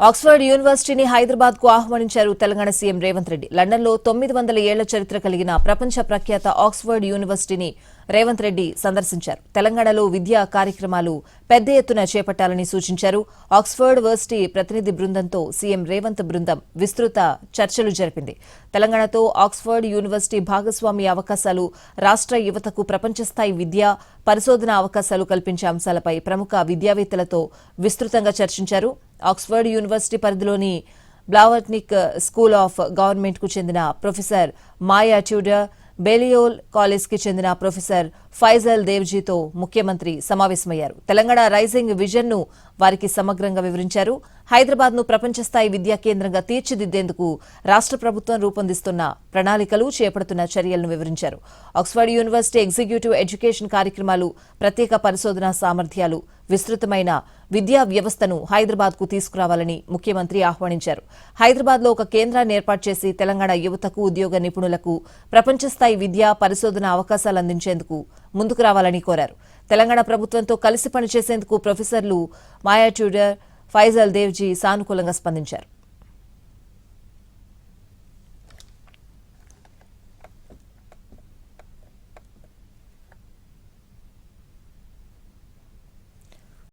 Oxford యూనివర్సిటీని హైదరాబాద్ కు ఆహ్వానించారు తెలంగాణ సీఎం రేవంత్ రెడ్డి. లండన్లో 900 ఏళ్ల చరిత్ర కలిగిన ప్రపంచ ప్రఖ్యాత ఆక్స్ఫర్డ్ యూనివర్సిటీని రేవంత్ రెడ్డి సందర్శించారు. తెలంగాణలో విద్యా కార్యక్రమాలు పెద్ద ఎత్తున చేపట్టాలని సూచించారు. ఆక్స్ఫర్డ్ వర్సిటీ ప్రతినిధి బృందంతో సీఎం రేవంత్ బృందం విస్తృత చర్చలు జరిపింది. తెలంగాణతో ఆక్స్ఫర్డ్ యూనివర్సిటీ భాగస్వామ్య అవకాశాలు, రాష్ట్ర యువతకు ప్రపంచ స్థాయి విద్య, పరిశోధన అవకాశాలు కల్పించే అంశాలపై ప్రముఖ విద్యావేత్తలతో విస్తృతంగా చర్చించారు. ఆక్స్ఫర్డ్ యూనివర్సిటీ పరిధిలోని బ్లావర్నిక్ స్కూల్ ఆఫ్ గవర్నమెంట్ కు చెందిన ప్రొఫెసర్ మాయా ట్యూడర్, బెలియోల్ కాలేజ్ కి చెందిన ప్రొఫెసర్ ఫైజల్ దేవ్జీతో ముఖ్యమంత్రి సమావేశమయ్యారు. తెలంగాణ రైజింగ్ విజన్ ను వారికి సమగ్రంగా వివరించారు. హైదరాబాద్ ను ప్రపంచ స్థాయి విద్యా కేంద్రంగా తీర్చిదిద్దేందుకు రాష్ట్ర ప్రభుత్వం రూపొందిస్తున్న ప్రణాళికలు, చేపడుతున్న చర్యలను వివరించారు. ఆక్స్ఫర్డ్ యూనివర్సిటీ ఎగ్జిక్యూటివ్ ఎడ్యుకేషన్ కార్యక్రమాలు, ప్రత్యేక పరిశోధనా సామర్థ్యాలు, విస్తృతమైన విద్యా వ్యవస్థను హైదరాబాద్ కు తీసుకురావాలని ముఖ్యమంత్రి ఆహ్వానించారు. హైదరాబాద్ లో ఒక కేంద్రాన్ని ఏర్పాటు చేసి తెలంగాణ యువతకు, ఉద్యోగ నిపుణులకు ప్రపంచ స్థాయి విద్యా, పరిశోధన అవకాశాలు అందించేందుకు ముందుకు రావాలని కోరారు. తెలంగాణ ప్రభుత్వంతో కలిసి పనిచేసేందుకు ప్రొఫెసర్లు మాయా ట్యూడర్, ఫైజల్ దేవ్జీ సానుకూలంగా స్పందించారు.